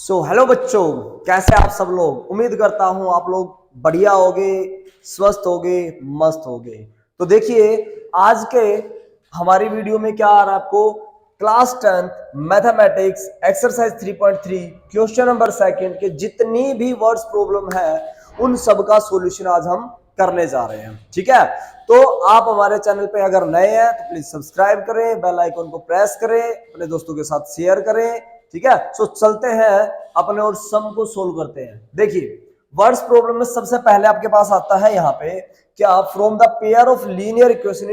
Hello बच्चों, कैसे आप सब लोग। उम्मीद करता हूं आप लोग बढ़िया होगे, स्वस्थ होगे, मस्त होगे। तो देखिए, आज के हमारी वीडियो में क्या आ रहा है आपको, class 10th mathematics exercise 3.3 question number second के जितनी भी वर्ड्स प्रॉब्लम है उन सब का सॉल्यूशन आज हम करने जा रहे हैं। ठीक है, तो आप हमारे चैनल पे अगर नए हैं तो प्लीज सब्सक्राइब करें, बेल आइकन को प्रेस करें, अपने दोस्तों के साथ शेयर करें। ठीक है, सो चलते हैं अपने और सम को सोल्व करते हैं। देखिए, वर्ड्स प्रॉब्लम में सबसे पहले आपके पास आता है यहाँ पे क्या, from the pair of linear equation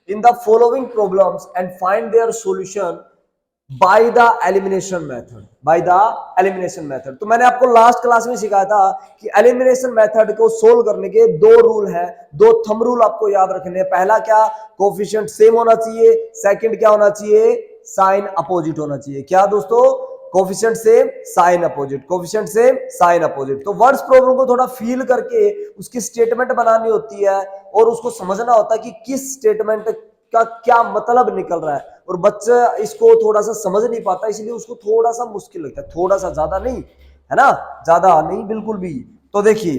in the following problems and find their solution by the elimination method. By the elimination method, तो मैंने आपको लास्ट क्लास में सिखाया था कि एलिमिनेशन मेथड को सोल्व करने के दो रूल हैं, दो थंब रूल आपको याद रखने हैं। पहला क्या, कोफिशिएंट सेम होना चाहिए। सेकंड क्या होना चाहिए, साइन अपोजिट होना चाहिए। क्या दोस्तों, coefficient same, sign opposite, coefficient same, sign opposite. तो वर्ड्स प्रॉब्लम को थोड़ा फील करके उसकी स्टेटमेंट बनानी होती है और उसको समझना होता है कि किस स्टेटमेंट का क्या मतलब निकल रहा है। और बच्चा इसको थोड़ा सा समझ नहीं पाता, इसलिए उसको थोड़ा सा मुश्किल लगता है, थोड़ा सा, ज्यादा नहीं है ना, ज्यादा नहीं बिल्कुल भी। तो देखिए,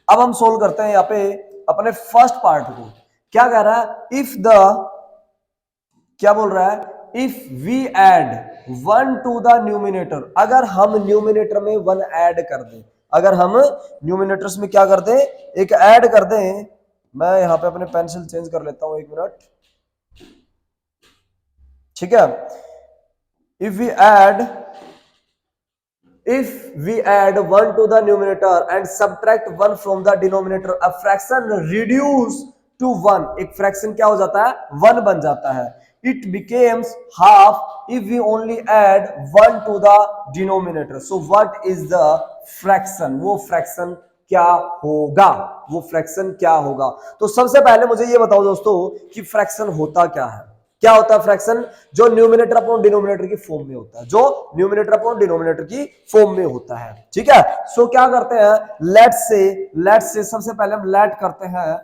अब हम सोल्व करते हैं यहाँ पे अपने फर्स्ट पार्ट को। क्या कह रहा है, इफ द, क्या बोल रहा है, if we add 1 to the numerator, अगर हम न्यूमिनेटर में 1 ऐड कर दें, अगर हम न्यूमिनेटर्स में क्या कर दें, एक ऐड कर दें। मैं यहां पे अपने पेंसिल चेंज कर लेता हूं, 1 मिनट। ठीक है, if we add 1 to the numerator and subtract 1 from the denominator, a fraction reduce to 1, एक फ्रैक्शन क्या हो जाता है, 1 बन जाता है। It becomes half if we only add 1 to the denominator. So what is the fraction? वो fraction क्या होगा, वो फ्रैक्शन क्या होगा। तो सबसे पहले मुझे ये बताओ दोस्तों कि फ्रैक्शन होता क्या है। क्या होता है फ्रैक्शन, जो न्यूमिनेटर अपॉन डिनोमिनेटर की फॉर्म में होता है, जो न्यूमिनेटर अपॉन डिनोमिनेटर की फॉर्म में होता है। ठीक है, सो क्या करते हैं, लेट से सबसे पहले हम लेट करते हैं,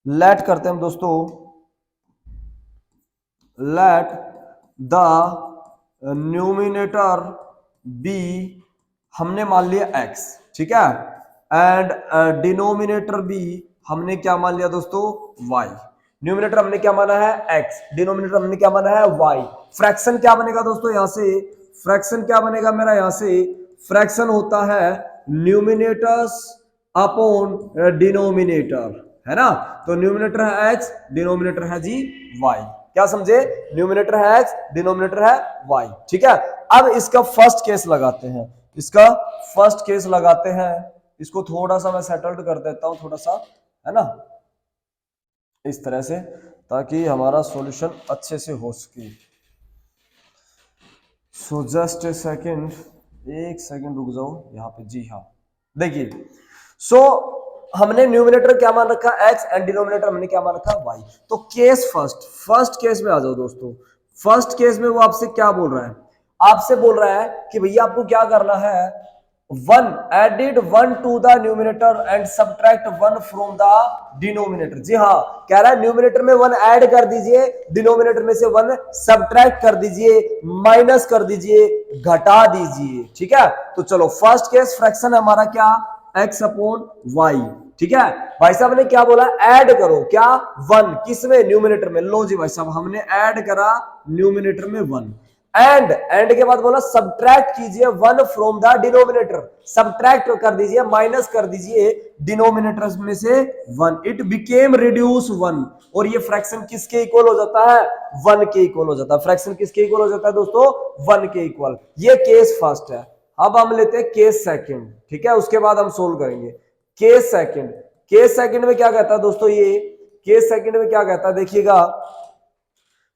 लेट करते हैं हम दोस्तों, लेट द न्यूमिनेटर बी, हमने मान लिया x, ठीक है, एंड डिनोमिनेटर बी हमने क्या मान लिया दोस्तों, y। न्यूमिनेटर हमने क्या माना है, x, डिनोमिनेटर हमने क्या माना है, y। फ्रैक्शन क्या बनेगा दोस्तों, यहां से फ्रैक्शन क्या बनेगा मेरा, यहां से फ्रैक्शन होता है न्यूमिनेटर्स अपॉन डिनोमिनेटर, है ना। तो न्यूमिनेटर है x, डिनोमिनेटर है जी y। क्या समझे, न्यूमिनेटर है x, डिनोमिनेटर है y। ठीक है, अब इसका फर्स्ट केस लगाते हैं, इसका फर्स्ट केस लगाते हैं। इसको थोड़ा सा मैं सेटल्ड कर देता हूं, थोड़ा सा, है ना, इस तरह से, ताकि हमारा सॉल्यूशन अच्छे से हो सके। सो जस्ट ए सेकेंड, एक सेकेंड रुक जाओ यहाँ पे। जी हाँ, देखिए, सो हमने न्यूमिनेटर क्या मान रखा, x, एंड डिनोमिनेटर हमने क्या मान रखा, y। तो केस फर्स्ट केस में आ जाओ दोस्तों। फर्स्ट केस में वो आपसे क्या बोल रहा है, आपसे बोल रहा है कि भैया आपको क्या करना है, 1 added 1 to the numerator and subtract 1 from the denominator। जी हाँ, कह रहा है न्यूमिनेटर में 1 ऐड कर दीजिए, डिनोमिनेटर में से 1 सब्ट्रैक्ट कर दीजिए, माइनस कर दीजिए, घटा दीजिए। ठीक है, तो चलो फर्स्ट केस फ्रैक्शन हमारा क्या, x अपॉन y। ठीक है, भाई साहब ने क्या बोला, ऐड करो क्या, 1 किसमें, न्यूमिनेटर में। लो जी भाई साहब, हमने ऐड करा न्यूमिनेटर में 1, एंड के बाद बोला सब्ट्रैक्ट कीजिए 1 फ्रॉम द डिनोमिनेटर, सब्ट्रैक्ट कर दीजिए, माइनस कर दीजिए डिनोमिनेटर में से 1। इट बिकेम रिड्यूस 1, और ये फ्रैक्शन किसके इक्वल हो जाता है, 1 के इक्वल हो जाता है। फ्रैक्शन किसके इक्वल हो जाता है दोस्तों, 1 के इक्वल। ये केस फर्स्ट है। अब हम लेते हैं केस सेकंड, ठीक है, उसके बाद हम सोल्व करेंगे। केस सेकंड में क्या कहता है दोस्तों, ये केस सेकंड में क्या कहता है, देखिएगा,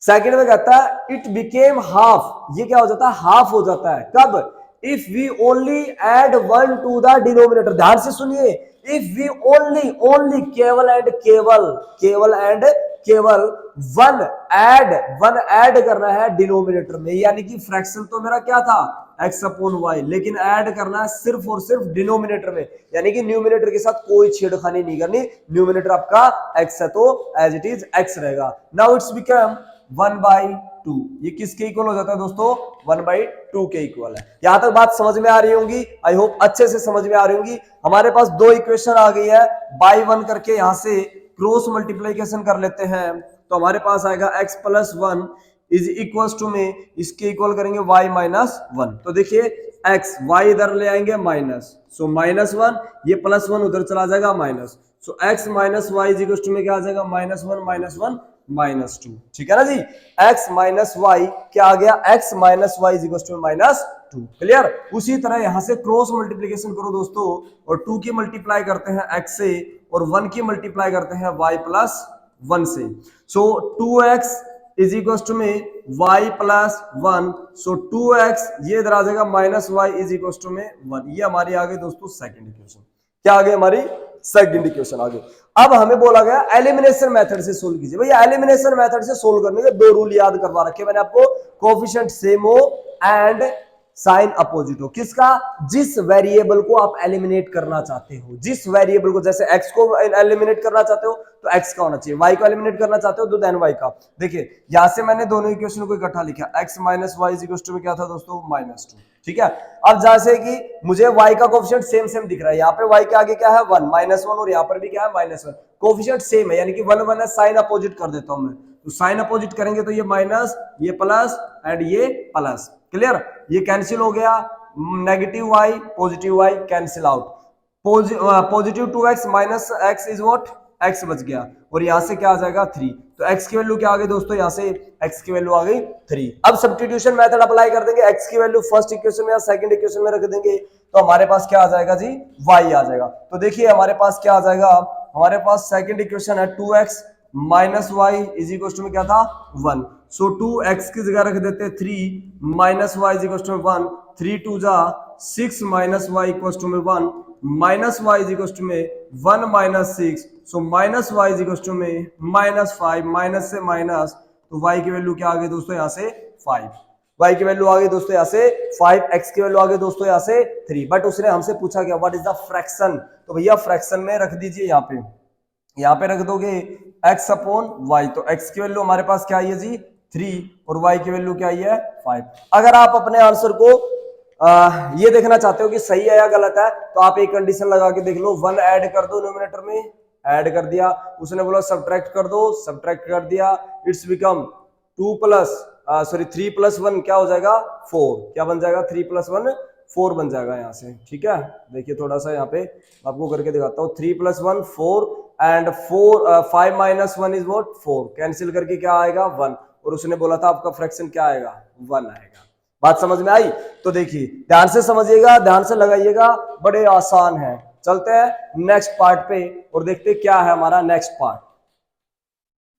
सेकंड में कहता है इट बिकेम हाफ, ये क्या हो जाता है, हाफ हो जाता है। कब, if we only add 1 to the denominator. ध्यान से सुनिए, इफ वी ओनली केवल एंड केवल 1 ऐड करना है डिनोमिनेटर में, यानी कि फ्रैक्शन तो मेरा क्या था, x अपॉन y, लेकिन ऐड करना है सिर्फ और सिर्फ डिनोमिनेटर में, यानी कि न्यूमिनेटर के साथ कोई छेड़खानी नहीं करनी। न्यूमिनेटर आपका x है तो एज इट इज x रहेगा। Now it's become 1 by 2। ये किसके इक्वल हो जाता है दोस्तों? 1/2 के इक्वल है। यहां तक बात समझ में आ रही होंगी, आई होप अच्छे से समझ में आ रही होंगी। हमारे पास दो इक्वेशन आ गई है, बाई 1 करके यहां से क्रॉस मल्टीप्लीकेशन कर लेते हैं, तो हमारे पास आएगा x + 1 इज इक्वल्स टू में इसके इक्वल करेंगे y - 1। तो देखिए x y इधर ले आएंगे माइनस, सो -1, ये +1 उधर चला जाएगा minus, so x - y is equals to में क्या आ जाएगा? -1 - 2। ठीक है ना जी? x - y क्या आ गया? x - y is equals to -2। Clear? उसी तरह यहां से क्रॉस मल्टीप्लीकेशन करो दोस्तों, और 2 की मल्टीप्लाई करते हैं x से, और 1 की मल्टीप्लाई करते हैं y + 1 से। सो 2x इज इक्वल टू में y + 1, सो 2x ये इधर आ जाएगा -y इज इक्वल टू में 1। ये हमारी आ गई दोस्तों सेकंड इक्वेशन। क्या आ गई हमारी? सेकंड इक्वेशन आ गई। अब हमें बोला गया एलिमिनेशन मेथड से सोल्व कीजिए। भैया एलिमिनेशन मेथड से सोल्व करने के दो रूल याद करवा रखे मैंने आपको, कोएफिशिएंट सेम हो एंड साइन अपोजिट हो। किसका? जिस वेरिएबल को आप एलिमिनेट करना चाहते हो, जिस वेरिएबल को, जैसे x को एलिमिनेट करना चाहते हो तो x का होना चाहिए, y को एलिमिनेट करना चाहते हो तो देन y का। देखिए यहां से मैंने दोनों इक्वेशन को इकट्ठा लिखा, x - y is equal to में क्या था दोस्तों? -2। ठीक है? अब जैसे कि मुझे y का कोएफिशिएंट सेम सेम दिख रहा है, यहाँ पे y के आगे क्या है? 1 -1, और यहाँ पर भी क्या है? -1। कोएफिशिएंट सेम है, यानी कि 1 1 है, साइन अपोजिट कर देता हूं मैं। तो साइन अपोजिट करेंगे तो ये माइनस, ये प्लस एंड ये प्लस। क्लियर? ये कैंसिल हो गया, negative y positive y cancel out, positive 2x minus x is what? x बच गया, और यहां से क्या आ जाएगा? 3। तो x की वैल्यू क्या आ गई दोस्तों? यहां से x की वैल्यू आ गई 3। अब सब्स्टिट्यूशन मेथड अप्लाई कर देंगे, x की वैल्यू फर्स्ट इक्वेशन में या सेकंड इक्वेशन में रख देंगे, तो हमारे पास क्या आ जाएगा जी? y आ जाएगा। तो देखिए हमारे पास क्या आ जाएगा? हमारे पास सेकंड इक्वेशन है 2x minus y is equal to में क्या था? 1। सो 2x की जगह रख देते 3 minus y is equal to 1, 3 2 जा 6 माइनस y इक्वल टू में 1, minus y is equal to में 1 minus 6, so minus y is equal to में -5, माइनस से माइनस, तो y की वैल्यू क्या आ गई दोस्तों? यहाँ से 5। y की वैल्यू आ गई दोस्तों यहाँ से 5, x की वैल्यू आ गई दोस्तों यहाँ से 3। बट उसने हमसे पूछा गया व्हाट इज द फ्रैक्शन, तो भैया फ्रैक्शन में रख दीजिए, यहाँ पे रख दोगे x अपॉन y, तो x की वैल्यू हमारे पास क्या आई है जी? 3, और y की वैल्यू क्या आई है? 5। अगर आप अपने आंसर को ये देखना चाहते हो कि सही है या गलत है, तो आप एक कंडीशन लगा के देख लो, 1 ऐड कर दो न्यूमरेटर में, ऐड कर दिया, उसने बोला सब्ट्रैक्ट कर दो, सब्ट्रैक्ट कर दिया, इट्स बिकम 3 + 1 क्या हो जाएगा? 4। क्या बन जाएगा? 3 + 1 4 बन जाएगा यहाँ से। ठीक है? देखिए थोड़ा सा यहाँ पे आपको करके दिखाता हूँ, 3 + 1 4 एंड 5 - 1 इज व्हाट? 4। कैंसिल करके क्या आएगा? 1, और उसने बोला था आपका फ्रैक्शन क्या आएगा? 1 आएगा। बात समझ में आई? तो देखिए ध्यान से समझिएगा, ध्यान से लगाइएगा, बड़े आसान है। चलते हैं नेक्स्ट पार्ट पे और देखते हैं क्या है हमारा नेक्स्ट पार्ट।